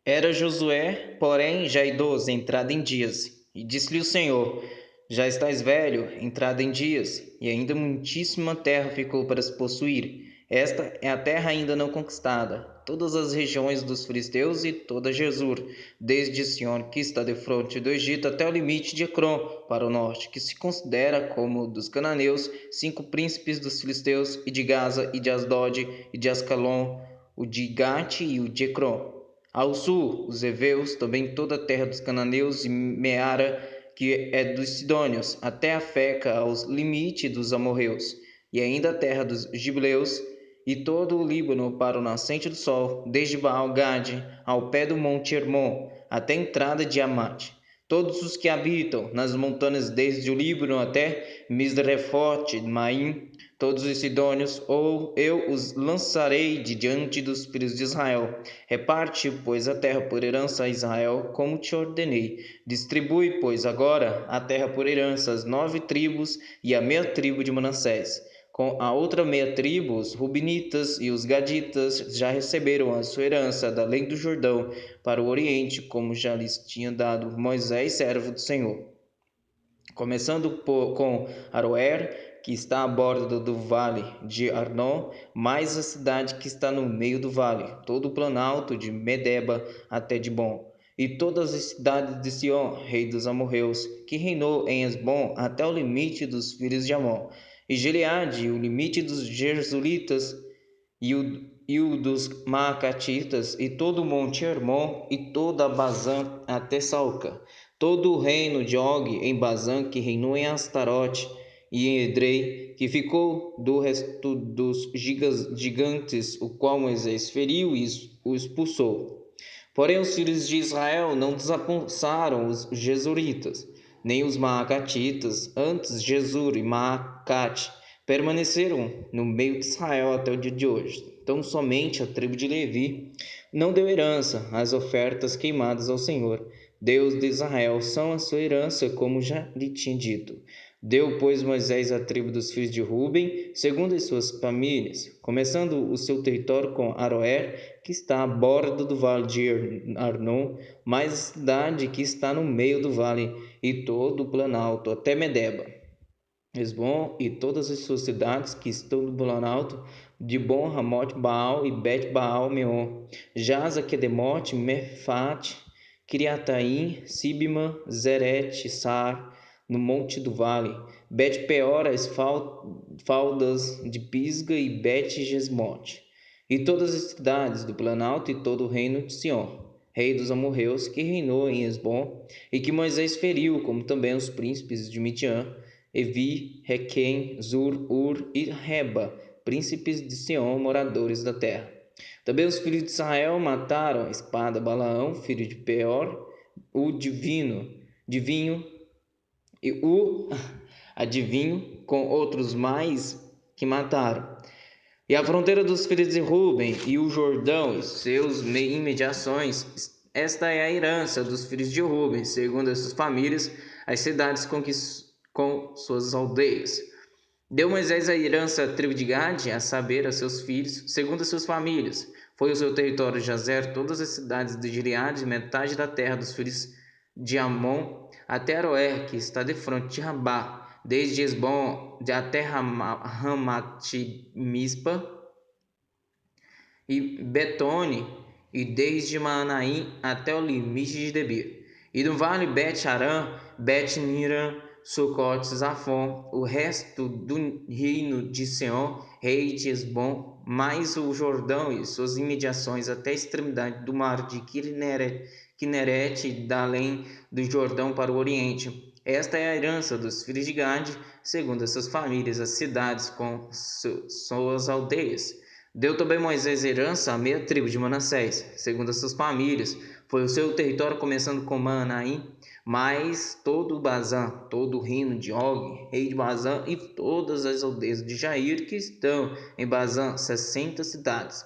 Era Josué, porém, já idoso, entrado em dias. E disse-lhe o Senhor: Já estás velho, entrado em dias, e ainda muitíssima terra ficou para se possuir. Esta é a terra ainda não conquistada, todas as regiões dos filisteus e toda Jesur, desde Sion, que está defronte do Egito, até o limite de Ecrom, para o norte, que se considera como dos cananeus, 5 príncipes dos filisteus, e de Gaza, e de Asdod, e de Ascalon, o de Gate e o de Ecrom. Ao sul, os heveus, também toda a terra dos cananeus e Meara, que é dos sidônios, até a Feca, aos limites dos amorreus, e ainda a terra dos gibeus, e todo o Líbano para o nascente do sol, desde Baal-Gade ao pé do monte Hermon, até a entrada de Amate. Todos os que habitam nas montanhas desde o Líbano até Misrefote, Maim, todos os sidônios, ou eu os lançarei de diante dos filhos de Israel. Reparte, pois, a terra por herança a Israel, como te ordenei. Distribui, pois, agora a terra por herança às 9 tribos e a meia tribo de Manassés. Com a outra meia tribo, os Rubinitas e os Gaditas já receberam a sua herança da além do Jordão, para o oriente, como já lhes tinha dado Moisés, servo do Senhor. Começando com Aroer, que está à borda do vale de Arnon, mais a cidade que está no meio do vale, todo o planalto de Medeba até Dibon, e todas as cidades de Sion, rei dos amorreus, que reinou em Esbom até o limite dos filhos de Amon, e Gileade, o limite dos Gerzulitas, e o dos Maacatitas, e todo o monte Hermon, e toda a Bazã até Salca, todo o reino de Og em Bazã, que reinou em Astarote e em Edrei, que ficou do resto dos gigantes, o qual Moisés feriu e o expulsou. Porém, os filhos de Israel não desaponsaram os Jesuritas, nem os Maacatitas, antes Jesur e Maacate permaneceram no meio de Israel até o dia de hoje. Então, somente a tribo de Levi não deu herança às ofertas queimadas ao Senhor, Deus de Israel, são a sua herança, como já lhe tinha dito. Deu, pois, Moisés à tribo dos filhos de Ruben, segundo as suas famílias, começando o seu território com Aroer, que está à borda do vale de Arnon, mais a cidade que está no meio do vale, e todo o planalto, até Medeba. Esbom e todas as suas cidades que estão no planalto, de Bom, Ramote, Baal e Bet Baal Meon, Jaza, Quedemote, Mefate, Criataim, Sibma, Zerete, Sar, no monte do vale, Bet Peor, as faldas de Pisga e Bet Gesmote, e todas as cidades do planalto e todo o reino de Sion, rei dos amorreus, que reinou em Esbom, e que Moisés feriu, como também os príncipes de Midian, Evi, Requem, Zur, Ur e Reba, príncipes de Sião, moradores da terra. Também os filhos de Israel mataram a espada Balaão, filho de Peor, o divinho e o adivinho, com outros mais que mataram. E a fronteira dos filhos de Ruben e o Jordão e seus imediações, esta é a herança dos filhos de Ruben, segundo as suas famílias, as cidades com suas aldeias. Deu Moisés a herança à tribo de Gade, a saber, a seus filhos, segundo as suas famílias. Foi o seu território Jazer, todas as cidades de Gileade, metade da terra dos filhos de Amon, até Aroer, que está defronte de Rabá, desde Esbom até Ramat-Mispa e Betone, e desde Manaim até o limite de Debir. E no vale Bet-Aram, Bet-Niram, Sucote, Zafon, o resto do reino de Seom, rei de Esbom, mais o Jordão e suas imediações até a extremidade do mar de Quinerete, da além do Jordão para o oriente. Esta é a herança dos filhos de Gade, segundo as suas famílias, as cidades com suas aldeias. Deu também Moisés herança à meia tribo de Manassés, segundo as suas famílias. Foi o seu território começando com Manaim, mais todo o Bazã, todo o reino de Og, rei de Bazã, e todas as aldeias de Jair que estão em Bazã, 60 cidades.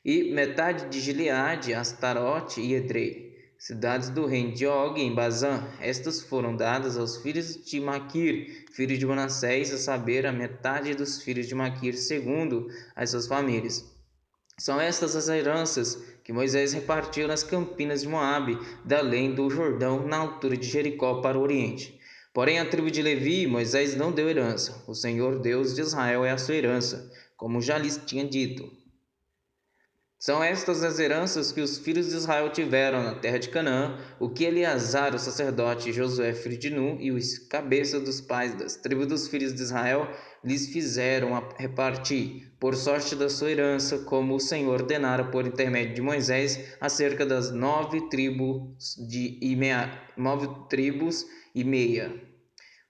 E metade de Gileade, Astarote e Edrei, cidades do reino de Og em Bazã. Estas foram dadas aos filhos de Maquir, filho de Manassés, a saber, a metade dos filhos de Maquir, segundo as suas famílias. São estas as heranças que Moisés repartiu nas campinas de Moabe, da além do Jordão, na altura de Jericó, para o oriente. Porém, a tribo de Levi, Moisés não deu herança. O Senhor Deus de Israel é a sua herança, como já lhes tinha dito. São estas as heranças que os filhos de Israel tiveram na terra de Canaã, o que Eleazar, o sacerdote, Josué, filho de Nun, e os cabeças dos pais das tribos dos filhos de Israel lhes fizeram a repartir, por sorte da sua herança, como o Senhor ordenara por intermédio de Moisés, acerca das 9 tribos e meia.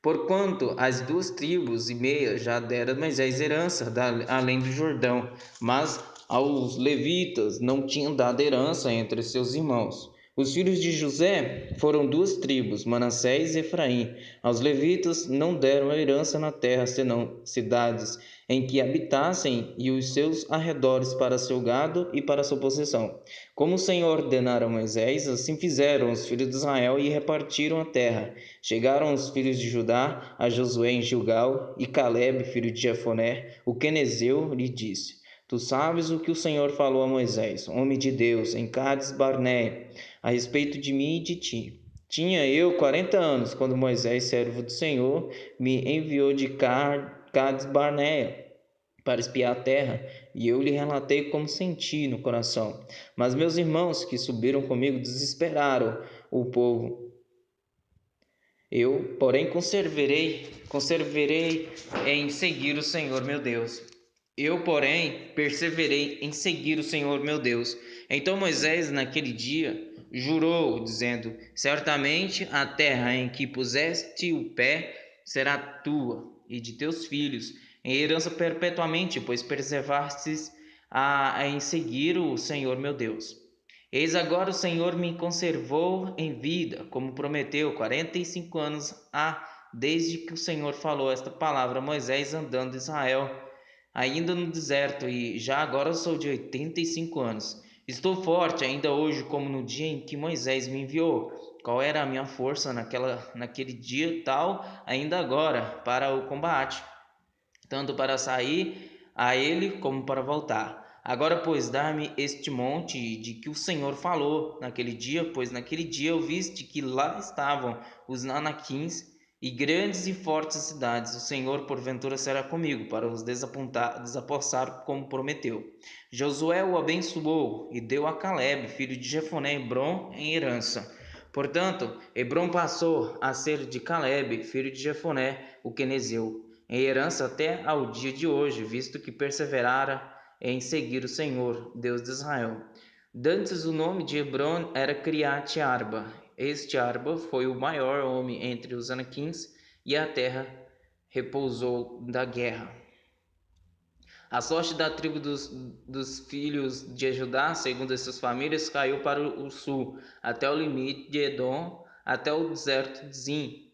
Porquanto as 2 tribos e meia já deram a Moisés herança, além do Jordão, mas aos levitas não tinham dado herança entre seus irmãos. Os filhos de José foram 2 tribos, Manassés e Efraim. Aos levitas não deram herança na terra, senão cidades em que habitassem e os seus arredores para seu gado e para sua possessão. Como o Senhor ordenara a Moisés, assim fizeram os filhos de Israel e repartiram a terra. Chegaram os filhos de Judá a Josué em Gilgal, e Calebe, filho de Jefoné, o quenezeu, lhe disse: Tu sabes o que o Senhor falou a Moisés, homem de Deus, em Cades Barneia, a respeito de mim e de ti. Tinha eu 40 anos, quando Moisés, servo do Senhor, me enviou de Cades Barneia para espiar a terra, e eu lhe relatei como senti no coração. Mas meus irmãos que subiram comigo desesperaram o povo. Eu, porém, perseverei em seguir o Senhor meu Deus. Então Moisés, naquele dia, jurou, dizendo: Certamente a terra em que puseste o pé será tua e de teus filhos, em herança perpetuamente, pois perseverastes em seguir o Senhor meu Deus. Eis agora o Senhor me conservou em vida, como prometeu, 45 anos há, desde que o Senhor falou esta palavra a Moisés andando em Israel, ainda no deserto, e já agora sou de 85 anos. Estou forte ainda hoje, como no dia em que Moisés me enviou. Qual era a minha força naquele dia, tal ainda agora, para o combate, tanto para sair a ele como para voltar. Agora, pois, dá-me este monte de que o Senhor falou naquele dia, pois naquele dia eu viste que lá estavam os Anaquins e grandes e fortes cidades. O Senhor, porventura, será comigo para os desapossar como prometeu. Josué o abençoou e deu a Calebe, filho de Jefoné, Hebrom em herança. Portanto, Hebrom passou a ser de Calebe, filho de Jefoné, o quenezeu, em herança até ao dia de hoje, visto que perseverara em seguir o Senhor, Deus de Israel. Dantes o nome de Hebrom era Criate Arba. Este Arba foi o maior homem entre os Anaquins, e a terra repousou da guerra. A sorte da tribo dos filhos de Judá, segundo as suas famílias, caiu para o sul, até o limite de Edom, até o deserto de Zin,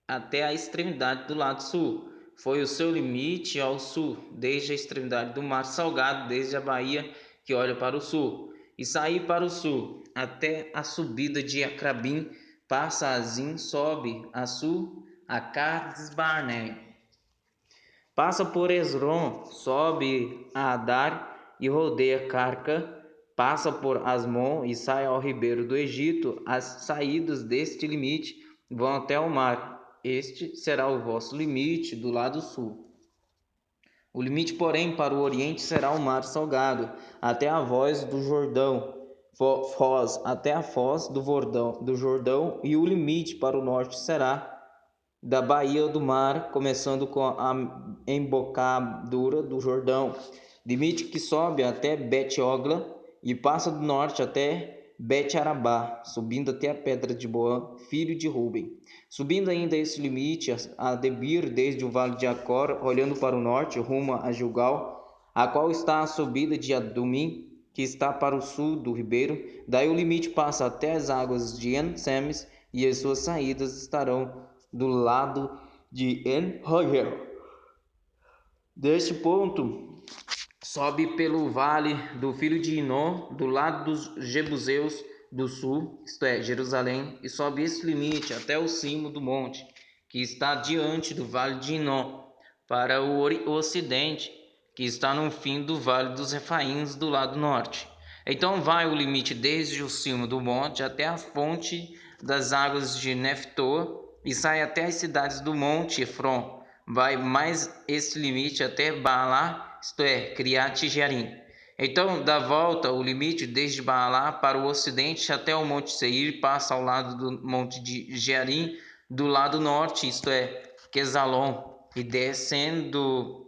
até a extremidade do lado sul. Foi o seu limite ao sul, desde a extremidade do mar salgado, desde a baía que olha para o sul, e sair para o sul, até a subida de Acrabim, passa a Zin, sobe a sul, a Cades Barneia. Passa por Esrom, sobe a Adar e rodeia Carca, passa por Asmon e sai ao ribeiro do Egito. As saídas deste limite vão até o mar. Este será o vosso limite do lado sul. O limite, porém, para o oriente será o mar salgado, até a voz do Jordão, Foz, até a foz do Jordão, e o limite para o norte será da baía do mar, começando com a embocadura do Jordão, limite que sobe até Bet-Ogla e passa do norte até Bet-Arabá, subindo até a pedra de Boã, filho de Ruben. Subindo ainda esse limite a Debir, desde o vale de Acor, olhando para o norte, rumo a Gilgal, a qual está a subida de Adumim, que está para o sul do ribeiro. Daí o limite passa até as águas de En-Semes, e as suas saídas estarão do lado de En-Rogel. Deste ponto, sobe pelo vale do filho de Inom, do lado dos Jebuseus do sul, isto é, Jerusalém, e sobe esse limite até o cimo do monte, que está diante do vale de Inom, para o ocidente, que está no fim do vale dos Refaíns do lado norte. Então vai o limite desde o cimo do monte até a fonte das águas de Neftor e sai até as cidades do monte Efron. Vai mais este limite até Baalá, isto é, Criate Jearim. Então dá volta o limite desde Baalá para o ocidente até o monte Seir, passa ao lado do monte de Jearim, do lado norte, isto é, Quesalon, e descendo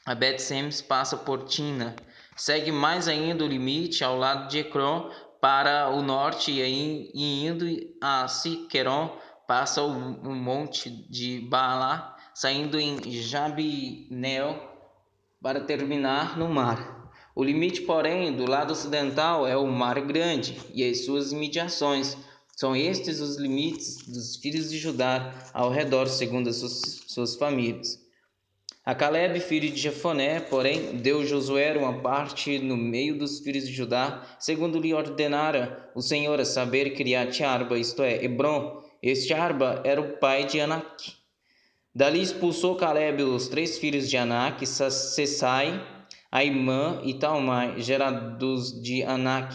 a Bet-Semes passa por Tina. Segue mais ainda o limite ao lado de Ecrón para o norte e indo a Siqueron passa o monte de Baalá, saindo em Jabineel para terminar no mar. O limite, porém, do lado ocidental é o Mar Grande e as suas imediações. São estes os limites dos filhos de Judá ao redor, segundo as suas famílias. A Caleb, filho de Jefoné, porém, deu Josué uma parte no meio dos filhos de Judá, segundo lhe ordenara o Senhor, a saber, Criate Arba, isto é, Hebron. Este Arba era o pai de Anak. Dali expulsou Caleb os 3 filhos de Anak, Sessai, Aimã e Talmai, gerados de Anak.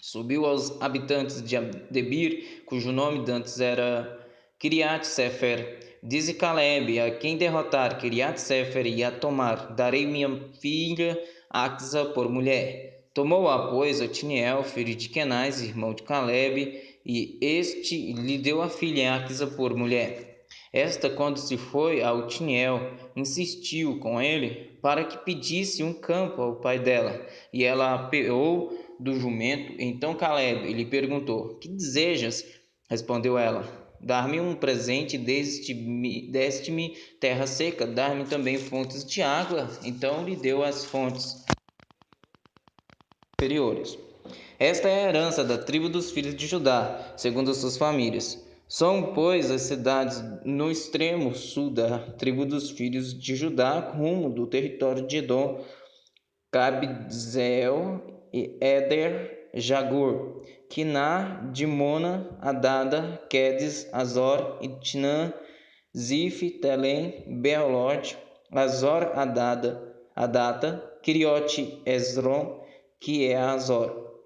Subiu aos habitantes de Debir, cujo nome dantes era Kiriat Sefer. Dize Caleb: a quem derrotar Kiriat Sefer e a tomar, darei minha filha Axa por mulher. Tomou-a, pois, Otiniel, filho de Kenaz, irmão de Caleb, e este lhe deu a filha Axa por mulher. Esta, quando se foi a Otiniel, insistiu com ele para que pedisse um campo ao pai dela, e ela apeou do jumento. Então Caleb lhe perguntou: que desejas? Respondeu ela: dar-me um presente, deste-me terra seca, dar-me também fontes de água. Então lhe deu as fontes superiores. Esta é a herança da tribo dos filhos de Judá, segundo suas famílias. São, pois, as cidades no extremo sul da tribo dos filhos de Judá, rumo do território de Edom: Cabzeel, Éder, Jagur, Quiná, Dimona, Adada, Quedes, Azor, Itnã, Zif, Telém, Bealote, Azor, Adata, Quiriote, Esron, que é Azor,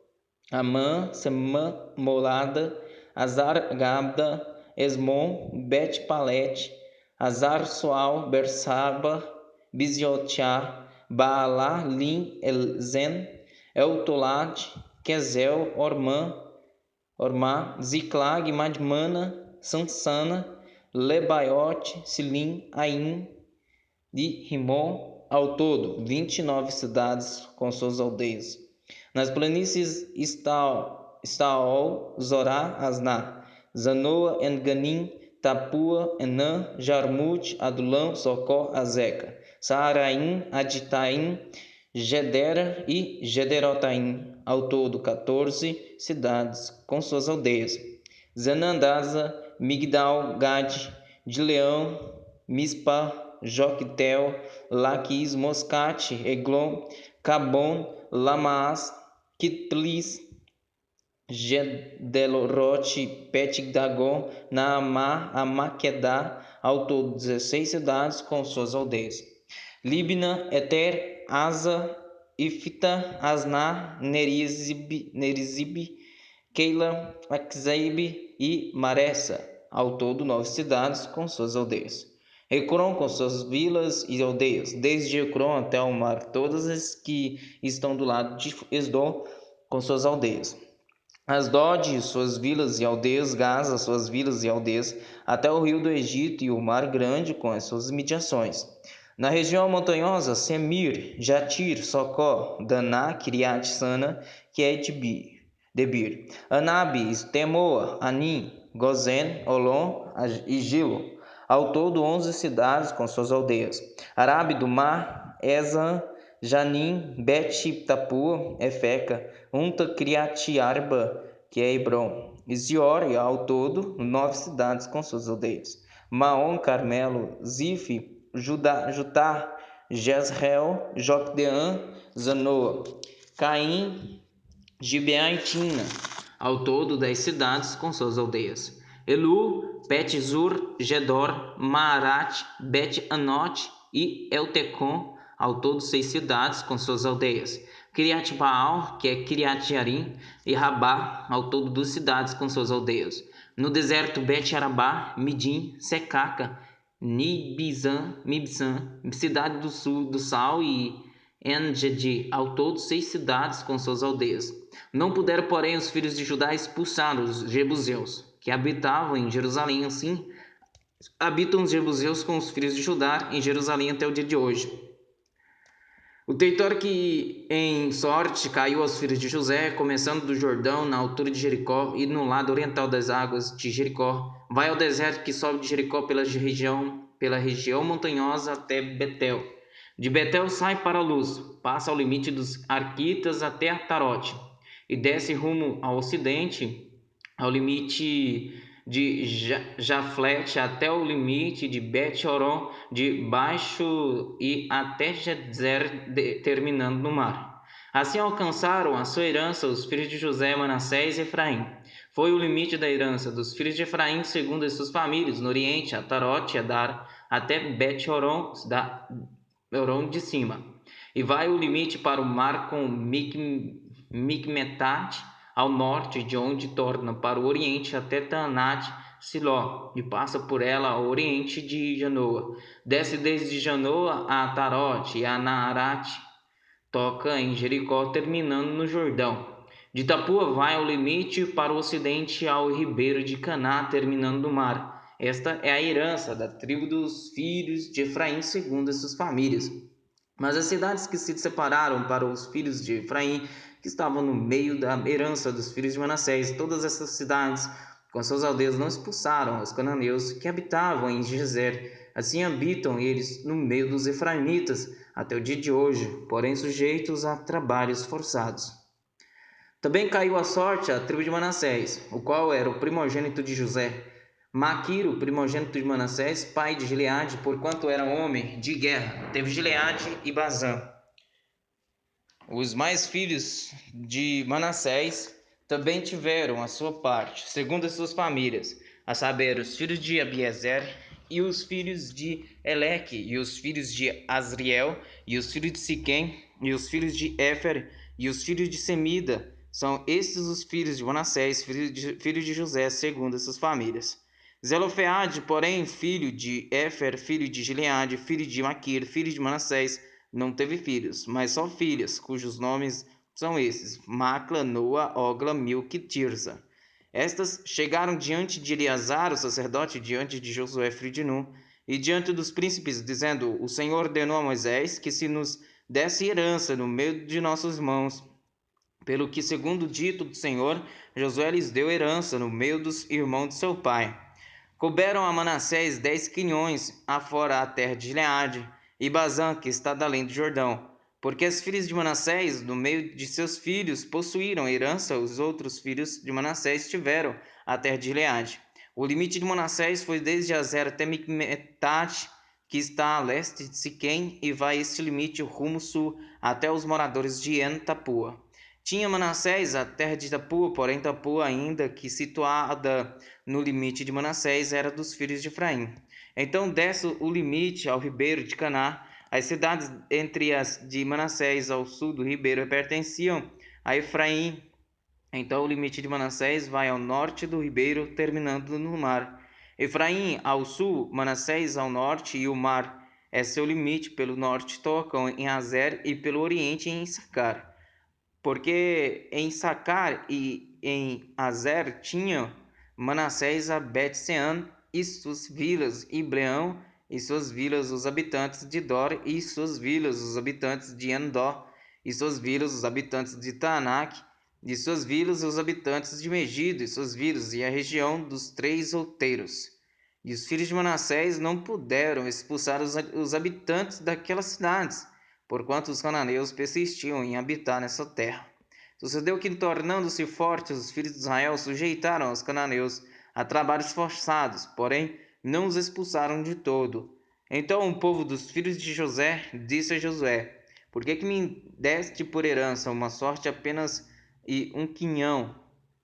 Amã, Semã, Molada, Azar, Gabda, Esmon, Bet Palete, Azar, Soal, Bersaba, Biziotiá, Baalá, Lim, Elzen, Eltolad, Quezel, Ormá, Ziclag, Madmana, Sansana, Lebaiote, Silim, Aim e Rimon, ao todo 29 cidades com suas aldeias. Nas planícies Staol, Zorá, Asná, Zanoa, Enganim, Tapua, Enã, Jarmut, Adulam, Socó, Azeca, Saaraim, Aditaim, Gedera e Gederotaim, ao todo 14 cidades com suas aldeias. Zanandaza, Migdal, Gade, Dileão, Mispa, Joquetel, Laquis, Moscate, Eglon, Cabon, Lamaas, Kitlis, Gedelorote, Bet-Dagon, Naamá, Amaquedá, ao todo 16 cidades com suas aldeias. Libna, Eter, Asa, Ifta, Asná, Nerizib, Keila, Akzeib e Maressa, ao todo 9 cidades com suas aldeias. Ecrón com suas vilas e aldeias, desde Ecrón até o mar, todas as que estão do lado de Esdom com suas aldeias. Asdod, suas vilas e aldeias, Gaza, suas vilas e aldeias, até o rio do Egito e o mar grande com as suas imediações. Na região montanhosa, Semir, Jatir, Socó, Daná, Kiriat Sana, que é Debir, Anabis, Temoa, Anim, Gozen, Olom e Gilo, ao todo 11 cidades com suas aldeias. Arabe do mar, Ezan, Janim, Bet-Tapua, Efeca, Unta, Criati Arba, que é Hebron, e Zior, e ao todo 9 cidades com suas aldeias. Maom, Carmelo, Zif, Jutá, Jezreel, Jocdeã, Zanoa, Caim, Gibeá e Tina, ao todo 10 cidades com suas aldeias. Elu, Bet-Zur, Gedor, Maarat, Bet-Anot e Eltecon, ao todo 6 cidades com suas aldeias. Criat-Baal, que é Kiriat-Jearim, e Rabá, ao todo 2 cidades com suas aldeias. No deserto, Bet-Arabá, Midim, Secaca, Mibsã, cidade do sul do Sal e En-Gedi, ao todo 6 cidades com suas aldeias. Não puderam, porém, os filhos de Judá expulsar os jebuseus, que habitavam em Jerusalém. Assim, habitam os jebuseus com os filhos de Judá em Jerusalém até o dia de hoje. O território que em sorte caiu aos filhos de José, começando do Jordão, na altura de Jericó, e no lado oriental das águas de Jericó, vai ao deserto que sobe de Jericó pela região montanhosa até Betel. De Betel sai para a luz, passa ao limite dos Arquitas até Atarote, e desce rumo ao ocidente, ao limite de Jaflete até o limite de Bet-Horon de baixo e até Jetzer, terminando no mar. Assim alcançaram a sua herança os filhos de José, Manassés e Efraim. Foi o limite da herança dos filhos de Efraim, segundo as suas famílias, no oriente, Atarote e Adar, até Bet-Horon, da Horon de cima. E vai o limite para o mar com Micmetat, ao norte, de onde torna para o oriente até Tanat Siló, e passa por ela ao oriente de Janoa. Desce desde Janoa a Atarote e a Naarate, toca em Jericó, terminando no Jordão. De Tapua vai ao limite para o ocidente ao ribeiro de Caná, terminando no mar. Esta é a herança da tribo dos filhos de Efraim, segundo as suas famílias. Mas as cidades que se separaram para os filhos de Efraim, que estavam no meio da herança dos filhos de Manassés, todas essas cidades, com suas aldeias, não expulsaram os cananeus que habitavam em Gezer. Assim habitam eles no meio dos efraimitas até o dia de hoje, porém sujeitos a trabalhos forçados. Também caiu a sorte à tribo de Manassés, o qual era o primogênito de José. Maquiro, primogênito de Manassés, pai de Gileade, porquanto era homem de guerra, teve Gileade e Bazã. Os mais filhos de Manassés também tiveram a sua parte, segundo as suas famílias, a saber, os filhos de Abiezer e os filhos de Eleque, e os filhos de Asriel, e os filhos de Siquém, e os filhos de Éfer, e os filhos de Semida. São estes os filhos de Manassés, filhos de José, segundo as suas famílias. Zelofeade, porém, filho de Éfer, filho de Gileade, filho de Maquir, filho de Manassés, não teve filhos, mas só filhas, cujos nomes são esses: Macla, Noa, Ogla, Milque e Tirza. Estas chegaram diante de Eleazar, o sacerdote, diante de Josué, filho de Nun, e diante dos príncipes, dizendo: O Senhor ordenou a Moisés que se nos desse herança no meio de nossos irmãos. Pelo que, segundo o dito do Senhor, Josué lhes deu herança no meio dos irmãos de seu pai. Couberam a Manassés 10 quinhões afora a terra de Gileade, e Bazã, que está da além do Jordão. Porque as filhas de Manassés, no meio de seus filhos, possuíram a herança, os outros filhos de Manassés tiveram a terra de Gileade. O limite de Manassés foi desde Azer até Micmetat, que está a leste de Siquém, e vai este limite rumo sul, até os moradores de En-Tapua. Tinha Manassés a terra de Tapua, porém Tapua, ainda que situada no limite de Manassés, era dos filhos de Efraim. Então desce o limite ao ribeiro de Caná. As cidades entre as de Manassés ao sul do ribeiro pertenciam a Efraim. Então o limite de Manassés vai ao norte do ribeiro, terminando no mar. Efraim ao sul, Manassés ao norte, e o mar é seu limite. Pelo norte tocam em Azer, e pelo oriente em Issacar. Porque em Sacar e em Azer tinham Manassés a Bet-Sean e suas vilas, e Bleão e suas vilas, os habitantes de Dor, e suas vilas, os habitantes de Endó, e suas vilas, os habitantes de Taanak, e suas vilas, os habitantes de Megido, e suas vilas, e a região dos 3 outeiros. E os filhos de Manassés não puderam expulsar os habitantes daquelas cidades, porquanto os cananeus persistiam em habitar nessa terra. Sucedeu que, tornando-se fortes, os filhos de Israel sujeitaram os cananeus a trabalhos forçados, porém não os expulsaram de todo. Então o povo dos filhos de José disse a Josué: Por que me deste por herança uma sorte apenas e um quinhão,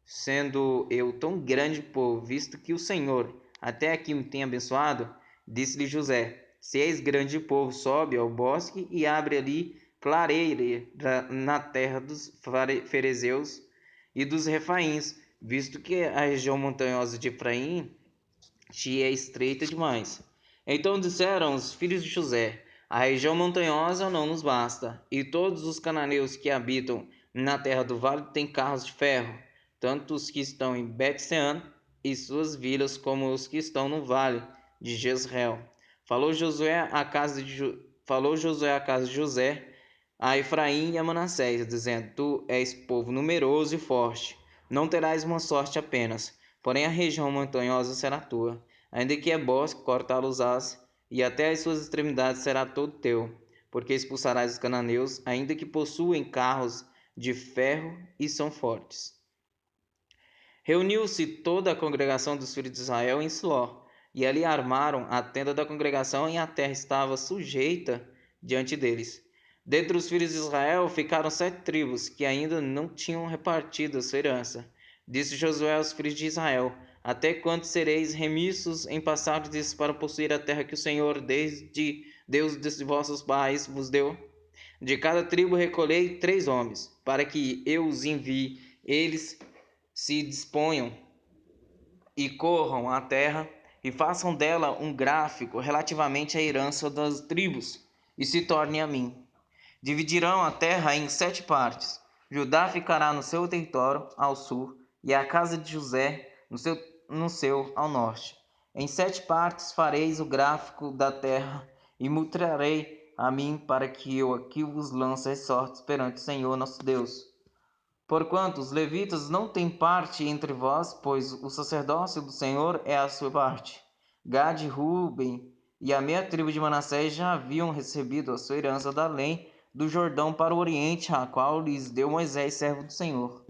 sendo eu tão grande povo, visto que o Senhor até aqui me tem abençoado? Disse-lhe José: Se és grande povo, sobe ao bosque e abre ali clareira na terra dos ferezeus e dos refaíns, visto que a região montanhosa de Efraim te é estreita demais. Então disseram os filhos de José: a região montanhosa não nos basta, e todos os cananeus que habitam na terra do vale têm carros de ferro, tanto os que estão em Bet-sean e suas vilas, como os que estão no vale de Jezreel. Falou Josué à casa de José, a Efraim e a Manassés, dizendo: tu és povo numeroso e forte, não terás uma sorte apenas, porém a região montanhosa será tua. Ainda que é bosque, cortá-los-ás, e até as suas extremidades será todo teu, porque expulsarás os cananeus, ainda que possuem carros de ferro e são fortes. Reuniu-se toda a congregação dos filhos de Israel em Siló, e ali armaram a tenda da congregação, e a terra estava sujeita diante deles. Dentre os filhos de Israel ficaram 7 tribos, que ainda não tinham repartido a sua herança. Disse Josué aos filhos de Israel: até quando sereis remissos em passar disso para possuir a terra que o Senhor, desde Deus de vossos pais, vos deu? De cada tribo recolhei 3 homens, para que eu os envie. Eles se disponham e corram à terra e façam dela um gráfico relativamente à herança das tribos, e se tornem a mim. Dividirão a terra em 7 partes. Judá ficará no seu território ao sul, e a casa de José no seu ao norte. Em 7 partes fareis o gráfico da terra, e mostrarei a mim, para que eu aqui vos lance as sortes perante o Senhor nosso Deus. Porquanto os levitas não têm parte entre vós, pois o sacerdócio do Senhor é a sua parte. Gade, Ruben e a meia tribo de Manassés já haviam recebido a sua herança da além do Jordão para o oriente, a qual lhes deu Moisés, servo do Senhor.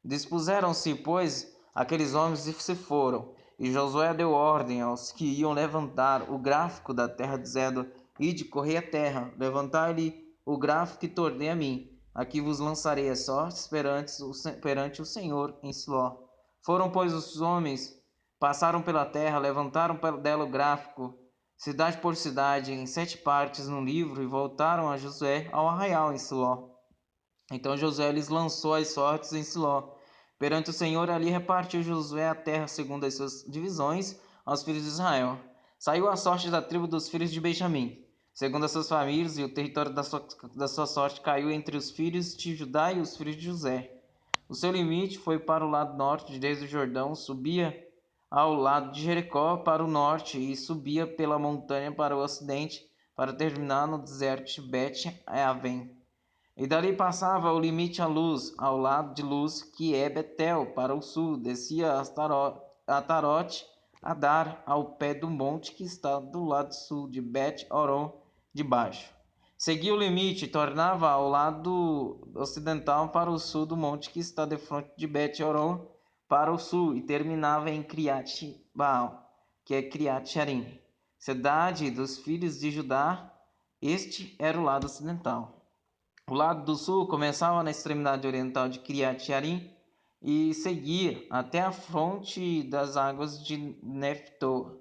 Dispuseram-se, pois, aqueles homens e se foram. E Josué deu ordem aos que iam levantar o gráfico da terra, dizendo: ide, correi a terra, levantai-lhe o gráfico e tornei a mim. Aqui vos lançarei as sortes perante o Senhor em Siló. Foram, pois, os homens, passaram pela terra, levantaram dela o gráfico, cidade por cidade, em 7 partes no livro, e voltaram a Josué ao arraial em Siló. Então Josué lhes lançou as sortes em Siló. Perante o Senhor, ali repartiu Josué a terra segundo as suas divisões aos filhos de Israel. Saiu a sorte da tribo dos filhos de Benjamim, segundo as suas famílias, e o território da sua sorte caiu entre os filhos de Judá e os filhos de José. O seu limite foi para o lado norte, desde o Jordão, subia ao lado de Jericó para o norte e subia pela montanha para o ocidente, para terminar no deserto de Bet-Aven. E dali passava o limite à luz, ao lado de luz, que é Betel, para o sul, descia a Tarote, a dar ao pé do monte que está do lado sul de Bet-Oron de baixo. Seguia o limite e tornava ao lado ocidental para o sul do monte que está defronte de Bet-Oron para o sul, e terminava em Criat-Baal, que é Criat-Jearim, cidade dos filhos de Judá. Este era o lado ocidental. O lado do sul começava na extremidade oriental de Criat-Jearim e seguia até a fonte das águas de Neftor.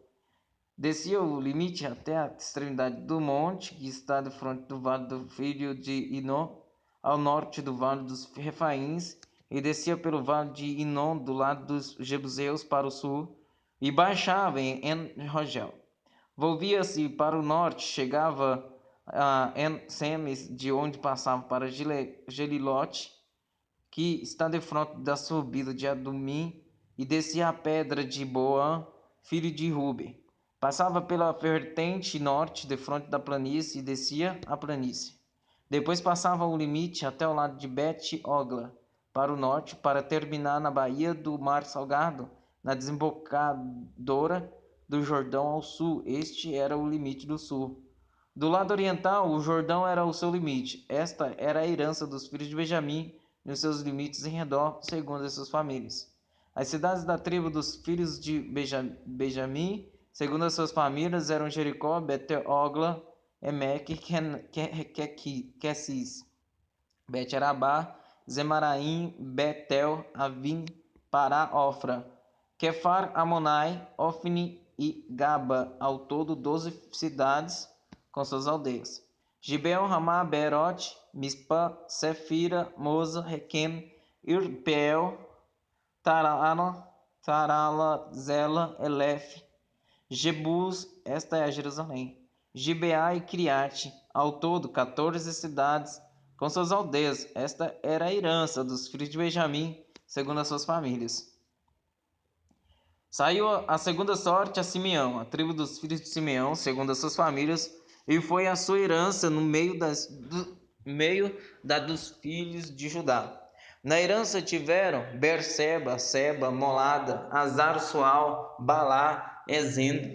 Descia o limite até a extremidade do monte, que está de frente do vale do filho de Inom, ao norte do vale dos Refaíns, e descia pelo vale de Inom, do lado dos Jebuseus, para o sul, e baixava em En-Rogel. Volvia-se para o norte, chegava a En-Semes, de onde passava para Gelilote, que está defronte da subida de Adumim, e descia a pedra de Boã, filho de Ruben. Passava pela vertente norte, defronte da planície, e descia a planície. Depois passava o limite até o lado de Bet-Ogla, para o norte, para terminar na baía do Mar Salgado, na desembocadura do Jordão ao sul. Este era o limite do sul. Do lado oriental, o Jordão era o seu limite. Esta era a herança dos filhos de Benjamim, nos seus limites em redor, segundo as suas famílias. As cidades da tribo dos filhos de Benjamim, segundo as suas famílias, eram Jericó, Bet-Ogla, Emek, Quesis, Bet-Arabá, Zemaraim, Betel, Avim, Pará, Ofra, Kefar, Amonai, Ofni e Gaba, ao todo 12 cidades com suas aldeias. Gibel, Ramá, Beerote, Mispa, Sefira, Moza, Requem, Irpeel, Tarala, Zela, Elef, Jebus, esta é a Jerusalém, Gibeá e Criate, ao todo 14 cidades com suas aldeias. Esta era a herança dos filhos de Benjamim, segundo as suas famílias. Saiu a segunda sorte a Simeão, a tribo dos filhos de Simeão, segundo as suas famílias, e foi a sua herança no meio da dos filhos de Judá. Na herança tiveram Berseba, Seba, Molada, Azar, Sual, Balá, Ezen,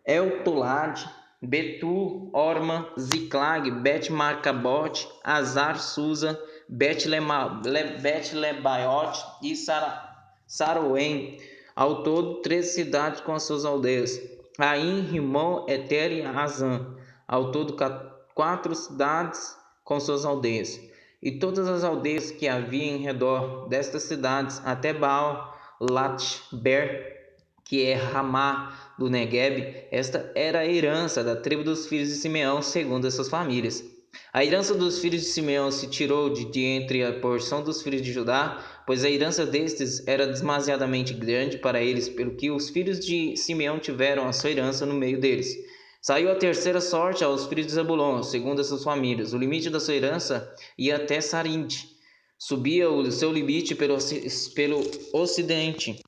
Eltolade, Betu, Orma, Ziclag, Bet-Marcabote, Azar, Susa, Bet-Lebaiote e Saroém. Ao todo, 13 cidades com as suas aldeias. Aim, Rimon, Eter e Azã. Ao todo, 4 cidades com suas aldeias. E todas as aldeias que havia em redor destas cidades, até Baal, Latber, que é Ramá do Negueb, esta era a herança da tribo dos filhos de Simeão, segundo essas famílias. A herança dos filhos de Simeão se tirou de entre a porção dos filhos de Judá, pois a herança destes era demasiadamente grande para eles, pelo que os filhos de Simeão tiveram a sua herança no meio deles. Saiu a terceira sorte aos filhos de Zabulon, segundo as suas famílias. O limite da sua herança ia até Sarinde. Subia o seu limite pelo ocidente.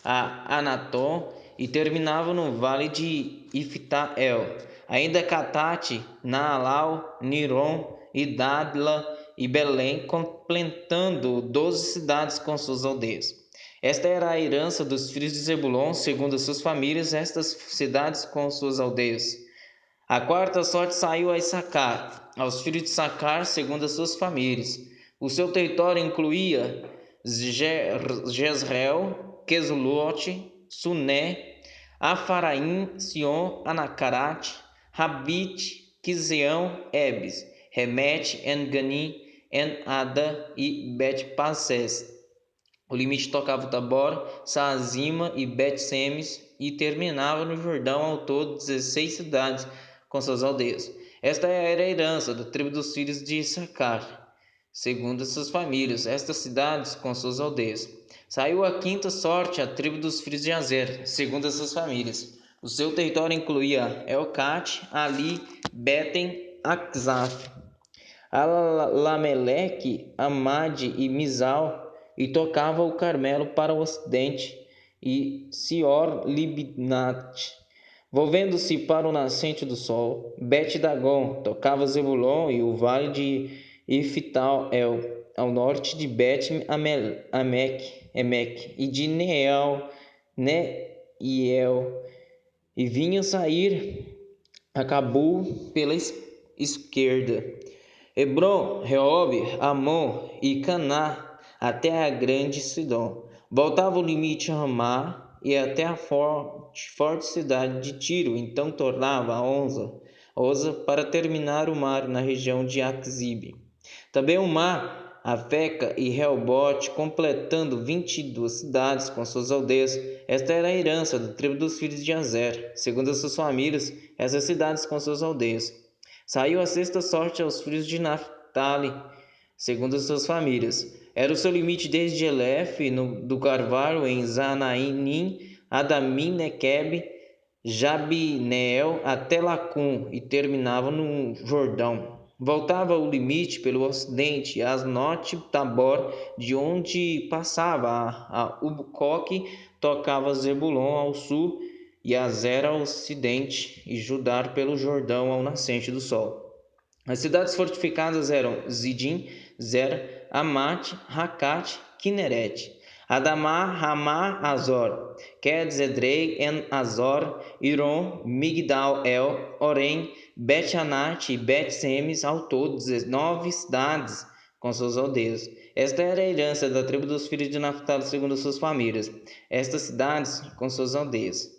A Anatom e terminava no vale de Iftael. Ainda Catate, Naalau, Nirom, Idadla e Belém, completando 12 cidades com suas aldeias. Esta era a herança dos filhos de Zebulon, segundo as suas famílias, estas cidades com suas aldeias. A quarta sorte saiu a Issacar, aos filhos de Issacar, segundo as suas famílias. O seu território incluía Jezreel, Quesulote, Suné, Afaraim, Sion, Anacarat, Rabite, Quiseão, Ebes, Remete, En-Ganim, En-Ada e Bet-Passes. O limite tocava o Tabor, Saazima e Bet-Semes e terminava no Jordão, ao todo 16 cidades com suas aldeias. Esta era a herança da tribo dos filhos de Issacar, segundo suas famílias, estas cidades com suas aldeias. Saiu a quinta sorte à tribo dos filhos de Azer, segundo as suas famílias. O seu território incluía Elcate, Ali, Beten, Akzaf, Lamelec, Amade e Mizal, e tocava o Carmelo para o ocidente, e Sior Libnat, volvendo-se para o nascente do sol. Bet-Dagon tocava Zebulon e o vale de Iftal-El, ao norte de Bet-Emek e de Neiel, e vinha sair a Cabul pela esquerda. Hebron, Reob, Amon e Caná, até a grande Sidom. Voltava o limite a Ramá e até a forte cidade de Tiro, então tornava a Oza para terminar o mar na região de Axibe. Também o mar, Afeca e Reobote, completando 22 cidades com suas aldeias. Esta era a herança da tribo dos filhos de Azer, segundo as suas famílias, essas cidades com suas aldeias. Saiu a sexta sorte aos filhos de Naphtali, segundo as suas famílias. Era o seu limite desde Elef, do Carvalho, em Zanainim, Adamim, Nequeb, Jabineel, até Lacum, e terminava no Jordão. Voltava o limite pelo ocidente, Asnote, Tabor, de onde passava a Ubucoque, tocava Zebulon ao sul, e Azer ao ocidente, e Judá pelo Jordão ao nascente do sol. As cidades fortificadas eram Zidim, Zer, Amate, Racate, Kineret. Adamá, Ramá, Azor, Quedes, Edrei, En, Azor, Iron, Migdal, El, Orem, Bet-Anat e Bet-Semes, ao todo 19 cidades com suas aldeias. Esta era a herança da tribo dos filhos de Naphtali segundo suas famílias, estas cidades com suas aldeias.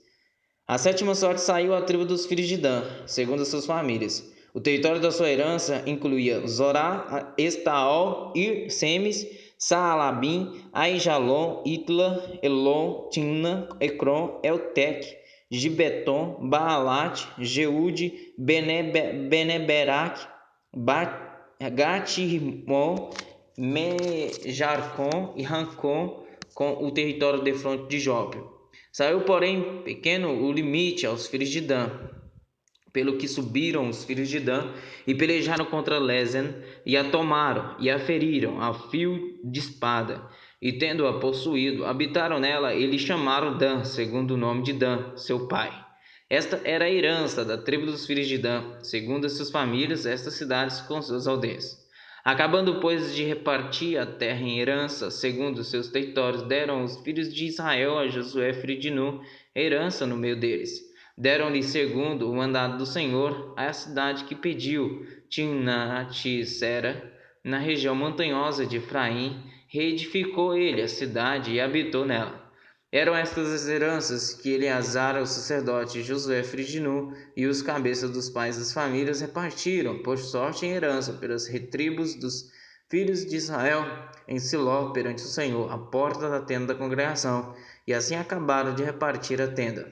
A sétima sorte saiu à tribo dos filhos de Dan, segundo suas famílias. O território da sua herança incluía Zorá, Estaol, Ir, Semes, Saalabim, Aijalon, Itla, Elon, Timna, Ecrom, Eltec, Gibeton, Baalat, Jeude, Beneberac, Gat-Rimon, Mejarcon e Rancon, com o território de fronte de Jope. Saiu, porém, pequeno o limite aos filhos de Dan, pelo que subiram os filhos de Dan e pelejaram contra Lezen, e a tomaram, e a feriram a fio de espada, e tendo-a possuído, habitaram nela e lhe chamaram Dan, segundo o nome de Dan, seu pai. Esta era a herança da tribo dos filhos de Dan, segundo as suas famílias, estas cidades com suas aldeias. Acabando, pois, de repartir a terra em herança, segundo os seus territórios, deram os filhos de Israel a Josué, filho de Nun, herança no meio deles. Deram-lhe, segundo o mandado do Senhor, a cidade que pediu, Timnat-Sera, na região montanhosa de Efraim. Reedificou ele a cidade e habitou nela. Eram estas as heranças que Eleazar, o sacerdote, Josué, filho de Nun, e os cabeças dos pais das famílias repartiram, por sorte em herança, pelas tribos dos filhos de Israel, em Siló, perante o Senhor, à porta da tenda da congregação, e assim acabaram de repartir a tenda.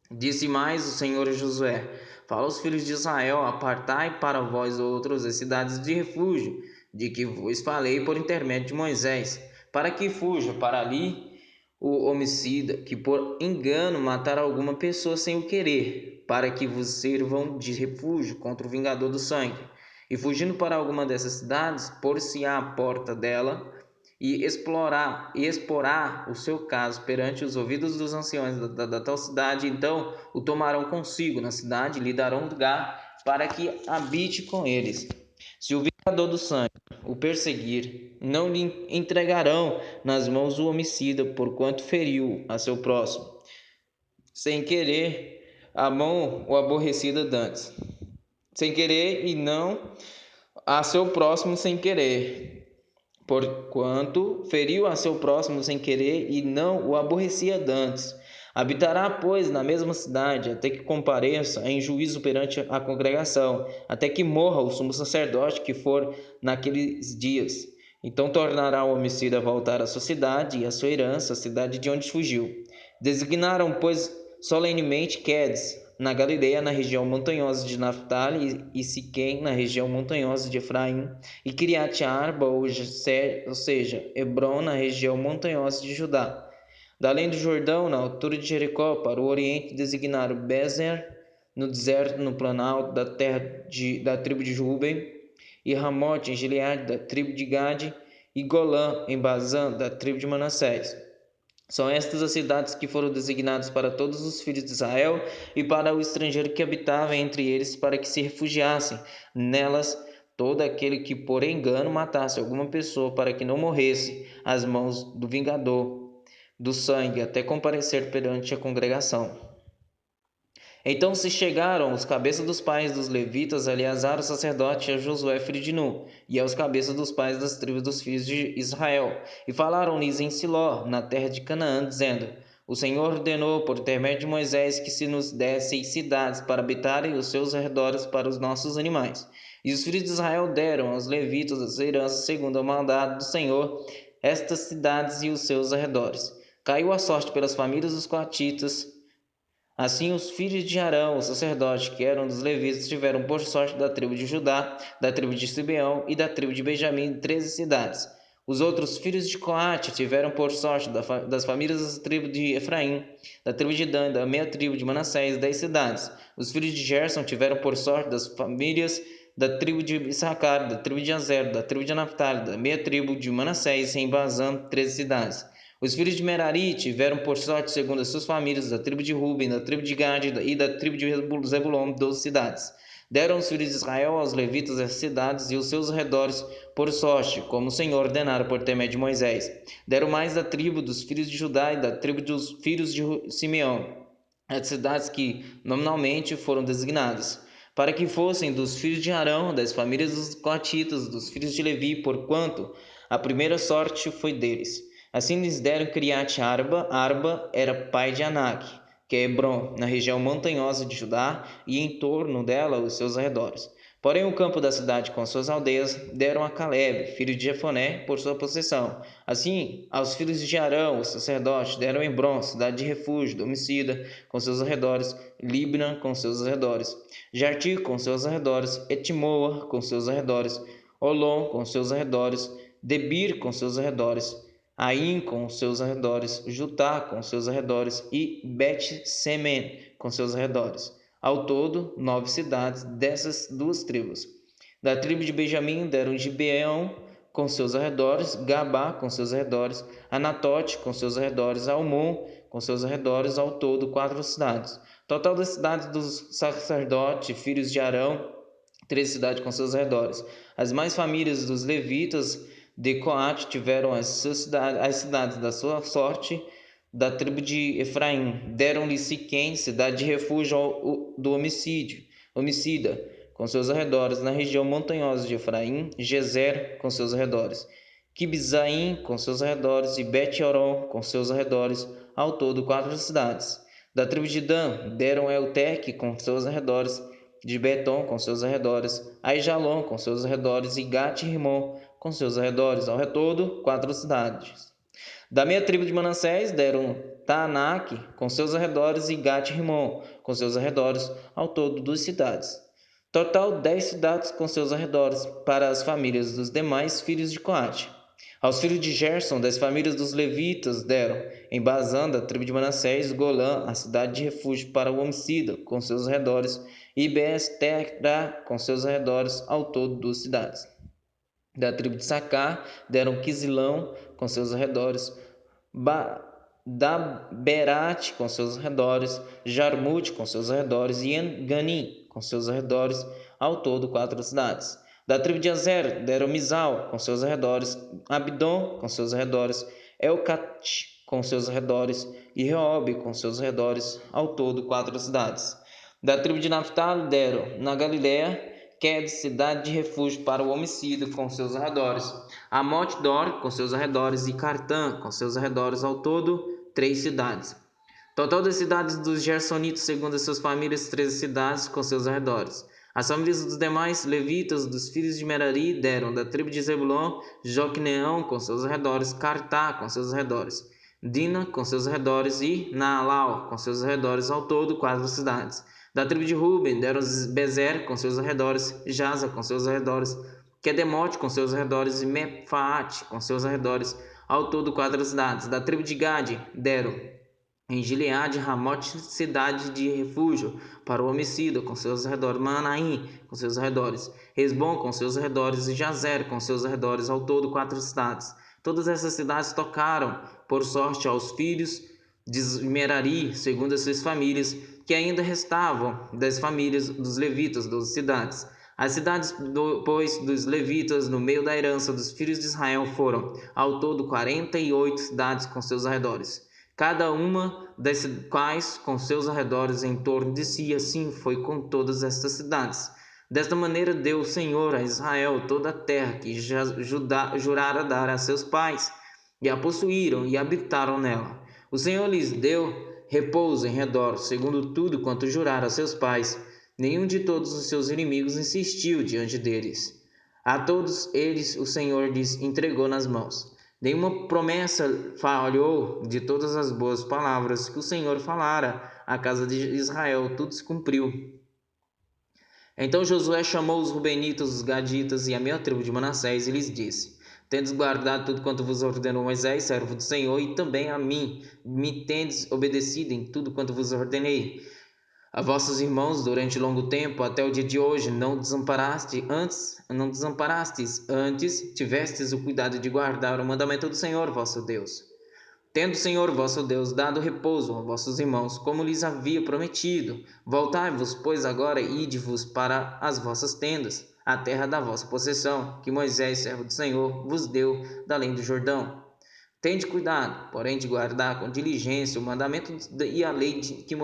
Disse mais o Senhor a Josué: fala aos filhos de Israel: apartai para vós outros as cidades de refúgio, de que vos falei por intermédio de Moisés, para que fuja para ali o homicida, que por engano matar alguma pessoa sem o querer, para que vos sirvam de refúgio contra o vingador do sangue. E fugindo para alguma dessas cidades, pôr-se-á à porta dela, e exporá o seu caso perante os ouvidos dos anciões da tal cidade. Então o tomarão consigo na cidade e lhe darão lugar para que habite com eles. Se o vingador do sangue o perseguir, não lhe entregarão nas mãos o homicida, porquanto feriu a seu próximo, sem querer, a mão o aborrecida dantes, sem querer, e não a seu próximo sem querer, porquanto feriu a seu próximo sem querer e não o aborrecia dantes. Habitará, pois, na mesma cidade, até que compareça em juízo perante a congregação, até que morra o sumo sacerdote que for naqueles dias. Então tornará o homicida a voltar à sua cidade e à sua herança, a cidade de onde fugiu. Designaram, pois, solenemente Quedes, na Galileia, na região montanhosa de Naphtali, e Siquém, na região montanhosa de Efraim, e Kiriat-Arba, ou seja, Hebron, na região montanhosa de Judá. Da além do Jordão, na altura de Jericó, para o oriente, designaram Bezer, no deserto, no planalto da terra da tribo de Ruben, e Ramote, em Gileade, da tribo de Gade, e Golã, em Bazã, da tribo de Manassés. São estas as cidades que foram designadas para todos os filhos de Israel e para o estrangeiro que habitava entre eles, para que se refugiassem nelas todo aquele que por engano matasse alguma pessoa, para que não morresse às mãos do vingador do sangue, até comparecer perante a congregação. Então se chegaram os cabeças dos pais dos levitas, a Eleazar o sacerdote, e a Josué filho de Nun, e aos cabeças dos pais das tribos dos filhos de Israel, e falaram-lhes em Siló, na terra de Canaã, dizendo: o Senhor ordenou por intermédio de Moisés que se nos dessem cidades para habitarem os seus arredores para os nossos animais. E os filhos de Israel deram aos levitas as heranças segundo a mandado do Senhor, estas cidades e os seus arredores. Caiu a sorte pelas famílias dos coatitas. Assim os filhos de Arão, o sacerdote, que eram dos levitas, tiveram por sorte da tribo de Judá, da tribo de Sibeão e da tribo de Benjamim 13 cidades. Os outros filhos de Coate tiveram por sorte das famílias da tribo de Efraim, da tribo de Dan, da meia tribo de Manassés 10 cidades. Os filhos de Gerson tiveram por sorte das famílias da tribo de Issacar, da tribo de Azer, da tribo de Naphtali, da meia tribo de Manassés em Bazã 13 cidades. Os filhos de Merari tiveram por sorte, segundo as suas famílias, da tribo de Ruben, da tribo de Gade e da tribo de Zebulon, 12 cidades. Deram os filhos de Israel aos levitas as cidades e os seus arredores por sorte, como o Senhor ordenara por intermédio de Moisés. Deram mais da tribo dos filhos de Judá e da tribo dos filhos de Simeão as cidades que nominalmente foram designadas, para que fossem dos filhos de Arão, das famílias dos coatitas, dos filhos de Levi, porquanto a primeira sorte foi deles. Assim lhes deram Criate Arba. Arba era pai de Anak, que é Hebron, na região montanhosa de Judá, e em torno dela os seus arredores. Porém, o campo da cidade com suas aldeias deram a Caleb, filho de Jefoné, por sua possessão. Assim, aos filhos de Arão, os sacerdotes, deram Hebron, cidade de refúgio, homicida, com seus arredores, Libna, com seus arredores, Jartir, com seus arredores, Etimoa, com seus arredores, Olom, com seus arredores, Debir, com seus arredores, Aim, com seus arredores, Jutá, com seus arredores, e Bet-Semen, com seus arredores. Ao todo, 9 cidades dessas duas tribos. Da tribo de Benjamim deram Gibeão com seus arredores, Gabá com seus arredores, Anatote com seus arredores, Almon com seus arredores, ao todo 4 cidades. Total das cidades dos sacerdotes, filhos de Arão, 13 cidades com seus arredores. As mais famílias dos levitas de Coate tiveram as cidades da sua sorte. Da tribo de Efraim deram-lhe Siquém, cidade de refúgio do homicida, com seus arredores, na região montanhosa de Efraim, Gezer, com seus arredores, Quibzaim, com seus arredores, e Bet-Horon, com seus arredores, ao todo 4 cidades. Da tribo de Dan deram Elteque, com seus arredores, de Betom, com seus arredores, Aijalon, com seus arredores, e Gat-Rimon, com seus arredores, ao todo 4 cidades. Da meia tribo de Manassés deram Taanak, com seus arredores, e Gat-Rimon, com seus arredores, ao todo 2 cidades. Total 10 cidades com seus arredores, para as famílias dos demais filhos de Coate. Aos filhos de Gerson, das famílias dos levitas, deram, em Bazã, da tribo de Manassés, Golã, a cidade de refúgio para o homicida, com seus arredores, e Beestera, com seus arredores, ao todo 2 cidades. Da tribo de Sacar, deram Quisilão, com seus arredores, Daberate, com seus arredores, Jarmute, com seus arredores, e Enganim, com seus arredores, ao todo 4 cidades. Da tribo de Azer, deram Mizal, com seus arredores, Abdon, com seus arredores, Elcate, com seus arredores, e Reobe, com seus arredores, ao todo 4 cidades. Da tribo de Naphtali deram, na Galiléia, Qued, cidade de refúgio para o homicida, com seus arredores, Amot-Dor, com seus arredores, e Cartã, com seus arredores, ao todo 3 cidades. Total das cidades dos Gersonitas, segundo as suas famílias, 13 cidades, com seus arredores. As famílias dos demais levitas, dos filhos de Merari, deram da tribo de Zebulon, Joqueneão, com seus arredores, Cartá, com seus arredores, Dina, com seus arredores, e Naalau, com seus arredores, ao todo 4 cidades. Da tribo de Ruben, deram Bezer, com seus arredores, Jaza, com seus arredores, Quedemote, com seus arredores, e Mefaate, com seus arredores, ao todo 4 cidades. Da tribo de Gade, deram em Gileade, Ramote, cidade de refúgio para o homicida, com seus arredores, Manaim, com seus arredores, Resbom, com seus arredores, e Jazer, com seus arredores, ao todo 4 cidades. Todas essas cidades tocaram, por sorte, aos filhos de Merari, segundo as suas famílias, que ainda restavam das famílias dos levitas, 12 cidades. As cidades, pois, dos levitas, no meio da herança dos filhos de Israel, foram, ao todo, 48 cidades com seus arredores, cada uma das quais com seus arredores em torno de si. Assim foi com todas estas cidades. Desta maneira deu o Senhor a Israel toda a terra que jurara dar a seus pais, e a possuíram e habitaram nela. O Senhor lhes deu repouso em redor, segundo tudo quanto jurara a seus pais. Nenhum de todos os seus inimigos insistiu diante deles. A todos eles o Senhor lhes entregou nas mãos. Nenhuma promessa falhou de todas as boas palavras que o Senhor falara à casa de Israel, tudo se cumpriu. Então Josué chamou os Rubenitas, os Gaditas e a meia tribo de Manassés e lhes disse: Tendes guardado tudo quanto vos ordenou Moisés, servo do Senhor, e também a mim me tendes obedecido em tudo quanto vos ordenei. A vossos irmãos durante longo tempo, até o dia de hoje, não desamparastes, antes tivestes o cuidado de guardar o mandamento do Senhor vosso Deus. Tendo o Senhor vosso Deus dado repouso a vossos irmãos, como lhes havia prometido, voltai-vos, pois agora ide-vos para as vossas tendas, a terra da vossa possessão, que Moisés, servo do Senhor, vos deu da além do Jordão. Tende cuidado, porém, de guardar com diligência o mandamento e a lei que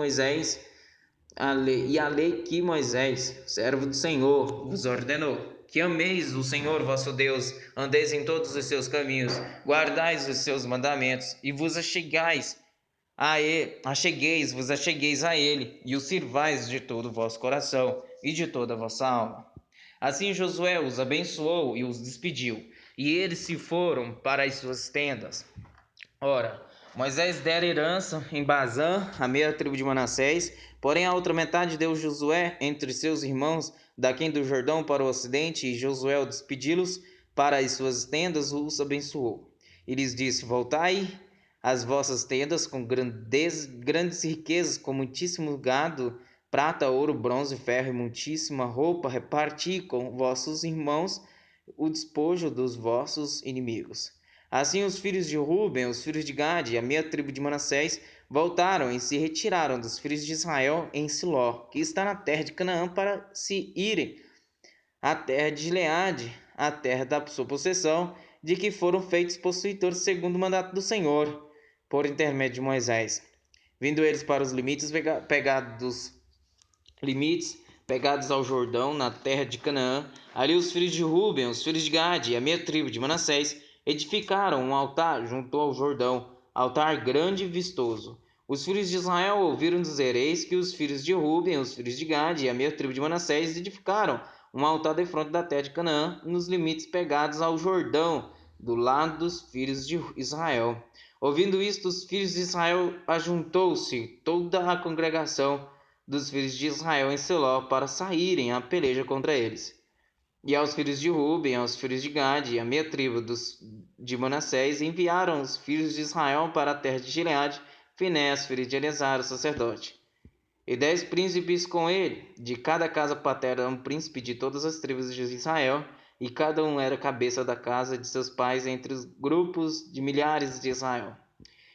Moisés, servo do Senhor, vos ordenou. Que ameis o Senhor vosso Deus, andeis em todos os seus caminhos, guardais os seus mandamentos e vos achegueis a ele, vos achegueis a ele e o sirvais de todo o vosso coração e de toda a vossa alma. Assim Josué os abençoou e os despediu, e eles se foram para as suas tendas. Ora, Moisés dera herança em Bazã, a meia tribo de Manassés, porém a outra metade deu Josué entre seus irmãos, daquém do Jordão para o ocidente, e Josué, ao despedi-los para as suas tendas, os abençoou. E lhes disse: Voltai às vossas tendas com grandes riquezas, com muitíssimo gado, prata, ouro, bronze, ferro e muitíssima roupa, reparti com vossos irmãos o despojo dos vossos inimigos. Assim os filhos de Ruben, os filhos de Gade e a meia tribo de Manassés voltaram e se retiraram dos filhos de Israel em Siló, que está na terra de Canaã, para se irem à terra de Gileade, a terra da sua possessão, de que foram feitos possuidores segundo o mandato do Senhor, por intermédio de Moisés. Vindo eles para os limites pegados ao Jordão, na terra de Canaã, ali os filhos de Ruben, os filhos de Gade e a meia tribo de Manassés edificaram um altar junto ao Jordão, altar grande e vistoso. Os filhos de Israel ouviram dizer: Eis que os filhos de Ruben, os filhos de Gade e a meia tribo de Manassés edificaram um altar defronte da terra de Canaã, nos limites pegados ao Jordão, do lado dos filhos de Israel. Ouvindo isto, os filhos de Israel ajuntou-se toda a congregação dos filhos de Israel em Siló para saírem à peleja contra eles. E aos filhos de Ruben, aos filhos de Gade e a meia tribo de Manassés enviaram os filhos de Israel para a terra de Gileade, Finés, filho de Eleazar, o sacerdote. E 10 príncipes com ele, de cada casa paterna um príncipe de todas as tribos de Israel, e cada um era cabeça da casa de seus pais entre os grupos de milhares de Israel.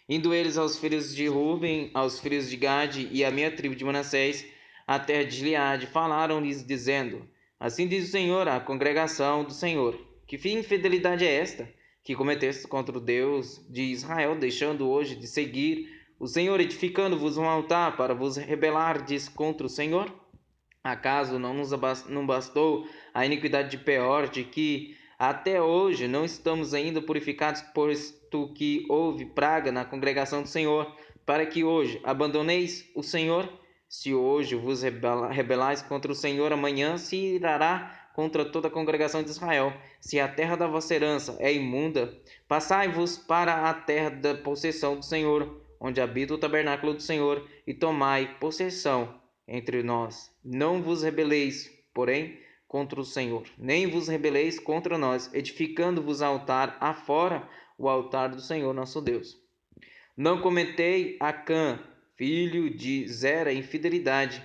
Indo eles aos filhos de Ruben, aos filhos de Gade e à meia tribo de Manassés, à terra de Gileade, falaram-lhes, dizendo: Assim diz o Senhor, a congregação do Senhor: Que infidelidade é esta, que cometeste contra o Deus de Israel, deixando hoje de seguir o Senhor, edificando-vos um altar para vos rebelardes contra o Senhor? Acaso não bastou a iniquidade de Peor, de que até hoje não estamos ainda purificados, posto que houve praga na congregação do Senhor, para que hoje abandoneis o Senhor? Se hoje vos rebelais contra o Senhor, amanhã se irá contra toda a congregação de Israel. Se a terra da vossa herança é imunda, passai-vos para a terra da possessão do Senhor, onde habita o tabernáculo do Senhor, e tomai possessão entre nós. Não vos rebeleis, porém, contra o Senhor, nem vos rebeleis contra nós, edificando-vos altar afora o altar do Senhor nosso Deus. Não cometei Acã, filho de Zera, infidelidade.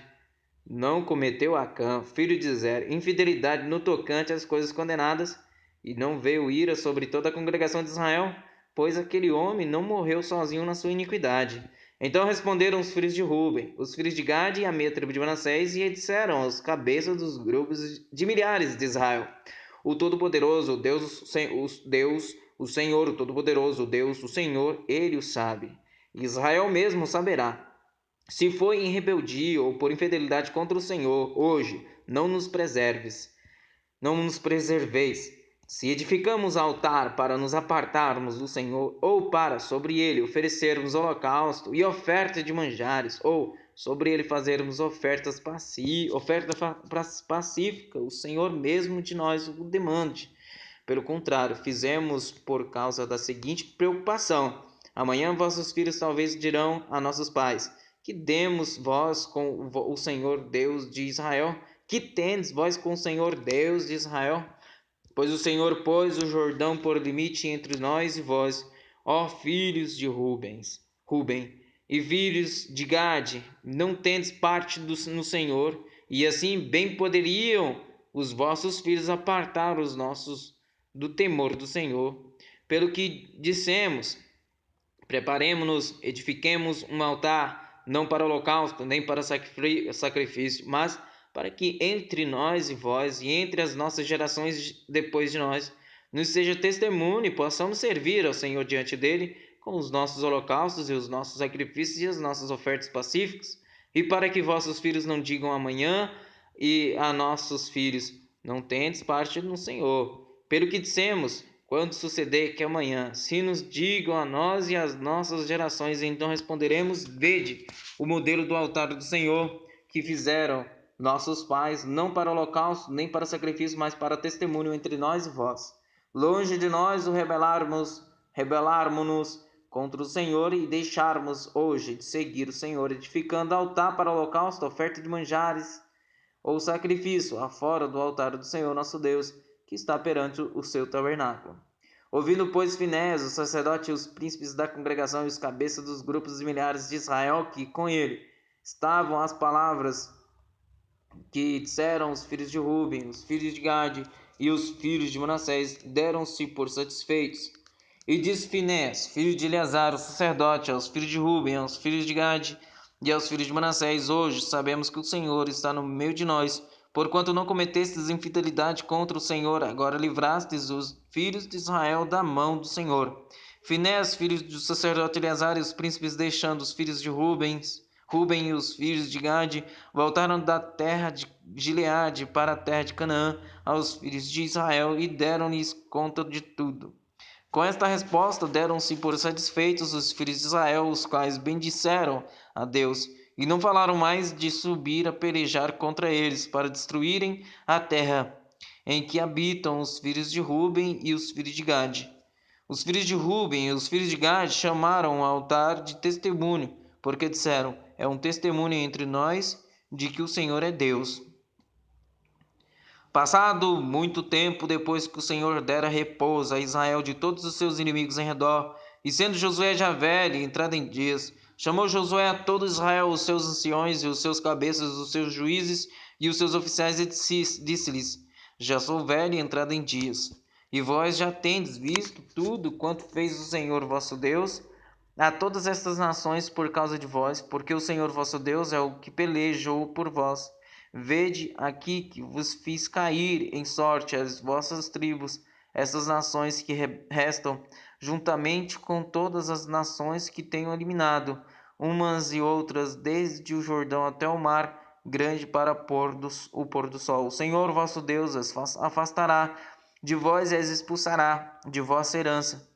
Não cometeu Acã, filho de Zera, infidelidade no tocante às coisas condenadas, e não veio ira sobre toda a congregação de Israel, pois aquele homem não morreu sozinho na sua iniquidade. Então responderam os filhos de Ruben, os filhos de Gade e a meia tribo de Manassés, e disseram aos cabeças dos grupos de milhares de Israel: O Todo-Poderoso, o Senhor, o Todo-Poderoso, Deus, o Senhor, Ele o sabe. Israel mesmo saberá. Se foi em rebeldia ou por infidelidade contra o Senhor, hoje não nos preserveis. Se edificamos altar para nos apartarmos do Senhor, ou para sobre ele oferecermos holocausto e oferta de manjares, ou sobre ele fazermos oferta pacífica, o Senhor mesmo de nós o demande. Pelo contrário, fizemos por causa da seguinte preocupação: amanhã vossos filhos talvez dirão a nossos pais: Que demos vós com o Senhor Deus de Israel? Que tendes vós com o Senhor Deus de Israel? Pois o Senhor pôs o Jordão por limite entre nós e vós, ó filhos de Ruben, e filhos de Gade, não tendes parte no Senhor, e assim bem poderiam os vossos filhos apartar os nossos do temor do Senhor. Pelo que dissemos, Preparemo-nos, edifiquemos um altar, não para holocausto, nem para sacrifício, mas para que entre nós e vós, e entre as nossas gerações depois de nós, nos seja testemunho e possamos servir ao Senhor diante dele com os nossos holocaustos e os nossos sacrifícios e as nossas ofertas pacíficas, e para que vossos filhos não digam amanhã e a nossos filhos, não tendes parte no Senhor. Pelo que dissemos, quando suceder que amanhã se nos digam a nós e às nossas gerações, então responderemos: vede o modelo do altar do Senhor que fizeram nossos pais, não para holocausto, nem para sacrifício, mas para testemunho entre nós e vós. Longe de nós o rebelarmos-nos contra o Senhor e deixarmos hoje de seguir o Senhor, edificando altar para holocausto, oferta de manjares ou sacrifício, afora do altar do Senhor nosso Deus, que está perante o seu tabernáculo. Ouvindo, pois, Finés, o sacerdote, e os príncipes da congregação e os cabeças dos grupos de milhares de Israel que com ele estavam as palavras que disseram os filhos de Ruben, os filhos de Gade e os filhos de Manassés, deram-se por satisfeitos. E disse Finés, filho de Eleazar, o sacerdote, aos filhos de Ruben, aos filhos de Gade e aos filhos de Manassés: hoje sabemos que o Senhor está no meio de nós, porquanto não cometestes infidelidade contra o Senhor, agora livrastes os filhos de Israel da mão do Senhor. Finés, filho do sacerdote Eleazar, e os príncipes, deixando os filhos de Ruben e os filhos de Gade, voltaram da terra de Gileade para a terra de Canaã aos filhos de Israel e deram-lhes conta de tudo. Com esta resposta deram-se por satisfeitos os filhos de Israel, os quais bendisseram a Deus, e não falaram mais de subir a pelejar contra eles, para destruírem a terra em que habitam os filhos de Ruben e os filhos de Gade. Os filhos de Ruben e os filhos de Gade chamaram o altar de testemunho, porque disseram: é um testemunho entre nós de que o Senhor é Deus. Passado muito tempo depois que o Senhor dera repouso a Israel de todos os seus inimigos em redor, e sendo Josué já velho e entrado em dias, chamou Josué a todo Israel, os seus anciões e os seus cabeças, os seus juízes e os seus oficiais, e disse-lhes: já sou velho e entrado em dias, e vós já tendes visto tudo quanto fez o Senhor vosso Deus a todas estas nações por causa de vós, porque o Senhor vosso Deus é o que pelejou por vós. Vede aqui que vos fiz cair em sorte as vossas tribos, essas nações que restam, juntamente com todas as nações que tenho eliminado, umas e outras, desde o Jordão até o mar grande para o pôr do sol. O Senhor vosso Deus as afastará de vós e as expulsará de vossa herança,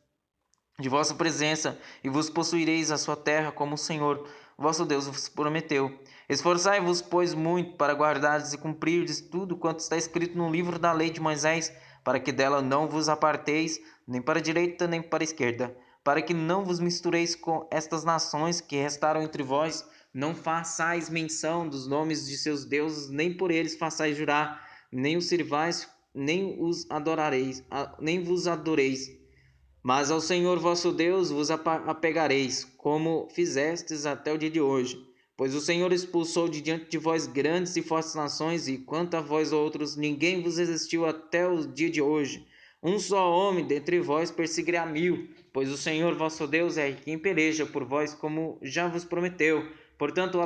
de vossa presença, e vos possuireis a sua terra, como o Senhor vosso Deus vos prometeu. Esforçai-vos, pois, muito para guardardes e cumprirdes tudo quanto está escrito no livro da lei de Moisés, para que dela não vos aparteis, nem para a direita, nem para a esquerda, para que não vos mistureis com estas nações que restaram entre vós. Não façais menção dos nomes de seus deuses, nem por eles façais jurar, nem os servais, nem os adorareis, nem vos adoreis. Mas ao Senhor vosso Deus vos apegareis, como fizestes até o dia de hoje. Pois o Senhor expulsou de diante de vós grandes e fortes nações, e quanto a vós outros, ninguém vos resistiu até o dia de hoje. Um só homem dentre vós perseguirá 1000, pois o Senhor vosso Deus é quem peleja por vós, como já vos prometeu. Portanto,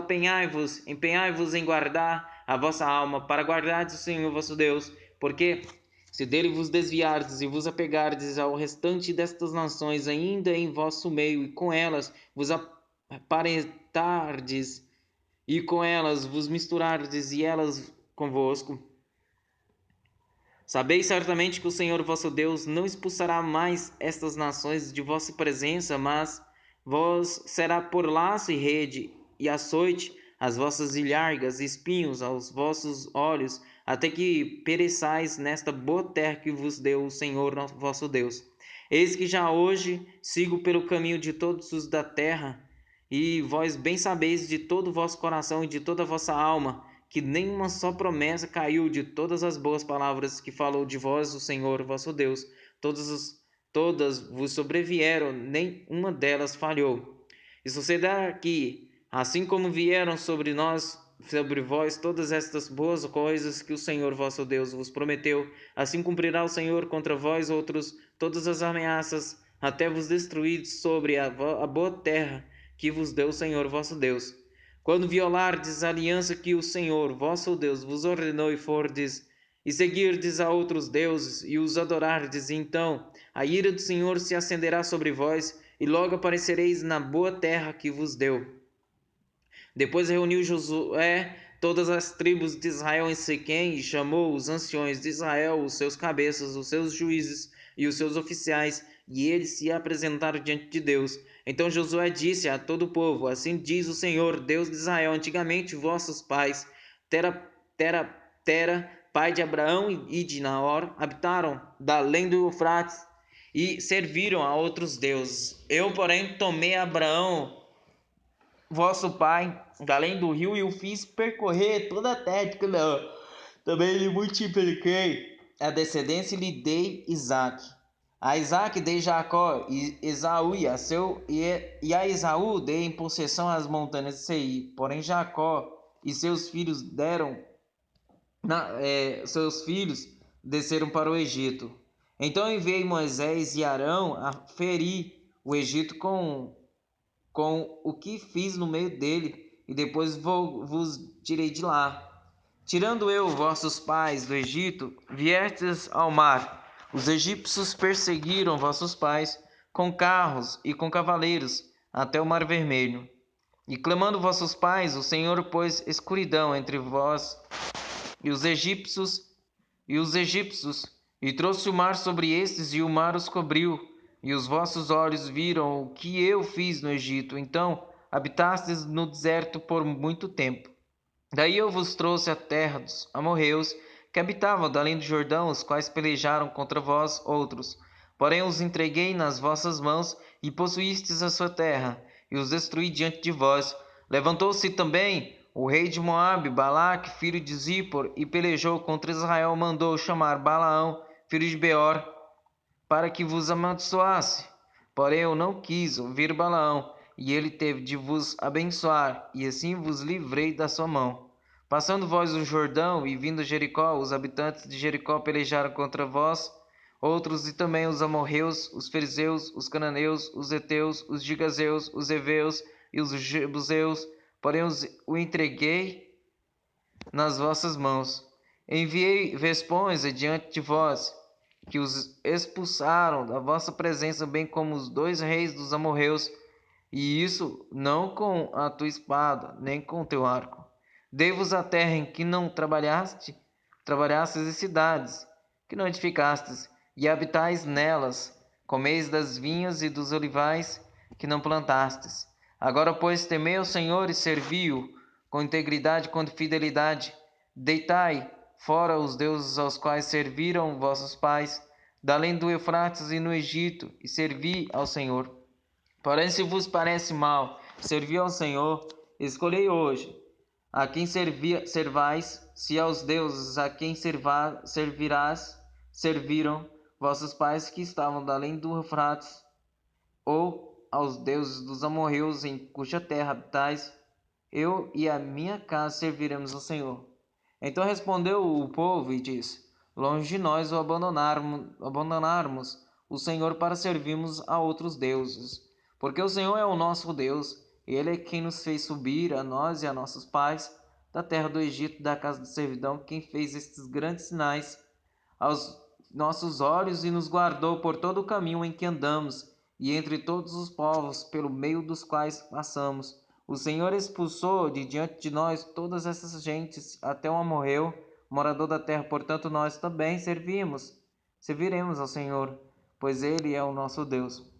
empenhai-vos em guardar a vossa alma, para guardardes o Senhor vosso Deus, porque se dele vos desviardes e vos apegardes ao restante destas nações, ainda em vosso meio, e com elas vos aparentardes, e com elas vos misturardes, e elas convosco, sabeis certamente que o Senhor vosso Deus não expulsará mais estas nações de vossa presença, mas vos será por laço e rede, e açoite as vossas ilhargas, e espinhos aos vossos olhos, até que pereçais nesta boa terra que vos deu o Senhor vosso Deus. Eis que já hoje sigo pelo caminho de todos os da terra, e vós bem sabeis de todo o vosso coração e de toda a vossa alma, que nenhuma só promessa caiu de todas as boas palavras que falou de vós o Senhor vosso Deus. Todas vos sobrevieram, nem uma delas falhou. E sucederá que, assim como vieram sobre vós todas estas boas coisas que o Senhor vosso Deus vos prometeu, assim cumprirá o Senhor contra vós outros todas as ameaças até vos destruir sobre a boa terra que vos deu o Senhor vosso Deus. Quando violardes a aliança que o Senhor vosso Deus vos ordenou e seguirdes a outros deuses e os adorardes, então a ira do Senhor se acenderá sobre vós e logo aparecereis na boa terra que vos deu. Depois reuniu Josué todas as tribos de Israel em Siquém e chamou os anciões de Israel, os seus cabeças, os seus juízes e os seus oficiais, e eles se apresentaram diante de Deus. Então Josué disse a todo o povo: Assim diz o Senhor, Deus de Israel: Antigamente vossos pais, Tera, pai de Abraão e de Naor, habitaram da além do Eufrates e serviram a outros deuses. Eu, porém, tomei Abraão, vosso pai, da além do rio, e o fiz percorrer toda a terra de Canaã. Também lhe multipliquei a descendência e lhe dei Isaque. A Isaque dei Jacó e Esaú e a Esaú dei em possessão as montanhas de Seir. Porém Jacó e seus filhos seus filhos desceram para o Egito. Então enviei Moisés e Arão a ferir o Egito com o que fiz no meio dele, e depois vos tirei de lá. Tirando eu vossos pais do Egito, viestes ao mar. Os egípcios perseguiram vossos pais com carros e com cavaleiros até o mar Vermelho. E clamando vossos pais, o Senhor pôs escuridão entre vós e os egípcios, e trouxe o mar sobre estes, e o mar os cobriu. E os vossos olhos viram o que eu fiz no Egito. Então habitastes no deserto por muito tempo. Daí eu vos trouxe a terra dos amorreus, que habitavam da além do Jordão, os quais pelejaram contra vós outros. Porém os entreguei nas vossas mãos, e possuístes a sua terra, e os destruí diante de vós. Levantou-se também o rei de Moabe, Balaque, filho de Zippor, e pelejou contra Israel. Mandou chamar Balaão, filho de Beor, para que vos amaldiçoasse. Porém eu não quis ouvir Balaão, e ele teve de vos abençoar, e assim vos livrei da sua mão. Passando vós o Jordão e vindo a Jericó, os habitantes de Jericó pelejaram contra vós outros, e também os amorreus, os fariseus, os cananeus, os heteus, os gigazeus, os heveus e os jebuseus. Porém o entreguei nas vossas mãos. Enviei vespões adiante de vós, que os expulsaram da vossa presença, bem como os 2 reis dos amorreus, e isso não com a tua espada, nem com o teu arco. Dei-vos a terra em que não trabalhastes, e cidades que não edificastes, e habitais nelas. Comeis das vinhas e dos olivais que não plantastes. Agora, pois, temei ao Senhor e servi-o com integridade e com fidelidade. Deitai fora os deuses aos quais serviram vossos pais, da além do Eufrates e no Egito, e servi ao Senhor. Porém, se vos parece mal servir ao Senhor, escolhei hoje a quem servais, se aos deuses a quem serviram vossos pais que estavam da além do Eufrates, ou aos deuses dos amorreus em cuja terra habitais. Eu e a minha casa serviremos ao Senhor. Então respondeu o povo e disse: Longe de nós o abandonarmos o Senhor para servirmos a outros deuses. Porque o Senhor é o nosso Deus, Ele é quem nos fez subir, a nós e a nossos pais, da terra do Egito, da casa de servidão, quem fez estes grandes sinais aos nossos olhos e nos guardou por todo o caminho em que andamos, e entre todos os povos pelo meio dos quais passamos. O Senhor expulsou de diante de nós todas essas gentes, até o amorreu, morador da terra. Portanto, nós também serviremos ao Senhor, pois Ele é o nosso Deus.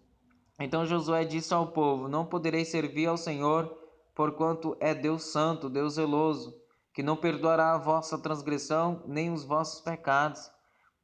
Então Josué disse ao povo: Não podereis servir ao Senhor, porquanto é Deus santo, Deus zeloso, que não perdoará a vossa transgressão, nem os vossos pecados.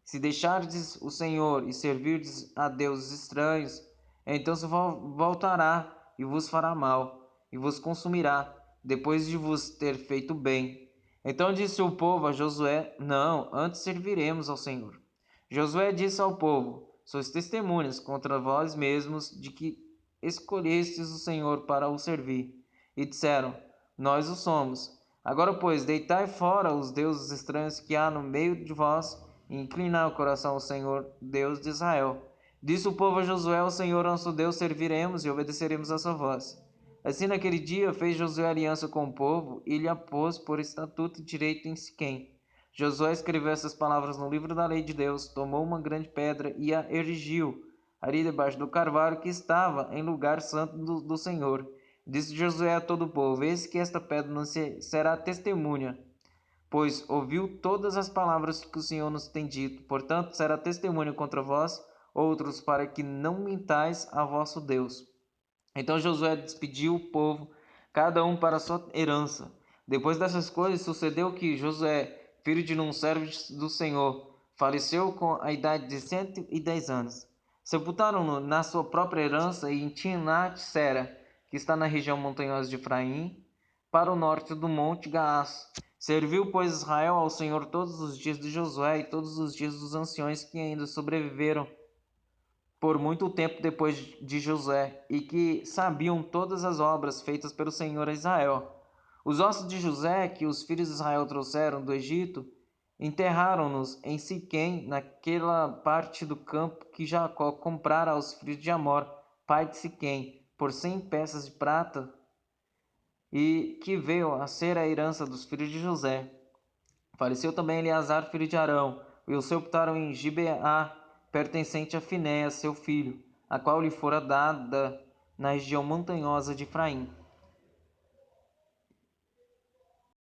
Se deixardes o Senhor e servirdes a deuses estranhos, então se voltará e vos fará mal, e vos consumirá, depois de vos ter feito bem. Então disse o povo a Josué: Não, antes serviremos ao Senhor. Josué disse ao povo: Sois testemunhas contra vós mesmos de que escolhestes o Senhor para o servir. E disseram: Nós o somos. Agora, pois, deitai fora os deuses estranhos que há no meio de vós, e inclinai o coração ao Senhor, Deus de Israel. Disse o povo a Josué: ao Senhor nosso Deus serviremos e obedeceremos a sua voz. Assim, naquele dia, fez Josué aliança com o povo e lhe a pôs por estatuto e direito em Siquém. Josué escreveu essas palavras no livro da lei de Deus, tomou uma grande pedra e a erigiu ali debaixo do carvalho que estava em lugar santo do Senhor. Disse Josué a todo o povo: eis que esta pedra não será testemunha, pois ouviu todas as palavras que o Senhor nos tem dito. Portanto, será testemunho contra vós outros, para que não mintais a vosso Deus. Então Josué despediu o povo, cada um para a sua herança. Depois dessas coisas, sucedeu que Josué, filho de um servo do Senhor, faleceu com a idade de 110 anos. Sepultaram-no na sua própria herança em Timnat-Sera, que está na região montanhosa de Efraim, para o norte do monte Gaás. Serviu, pois, Israel ao Senhor todos os dias de Josué e todos os dias dos anciões que ainda sobreviveram por muito tempo depois de Josué, e que sabiam todas as obras feitas pelo Senhor a Israel. Os ossos de José, que os filhos de Israel trouxeram do Egito, enterraram-nos em Siquém, naquela parte do campo que Jacó comprara aos filhos de Amor, pai de Siquém, por 100 peças de prata, e que veio a ser a herança dos filhos de José. Faleceu também Eleazar, filho de Arão, e o sepultaram em Gibeá, pertencente a Finéias, seu filho, a qual lhe fora dada na região montanhosa de Efraim.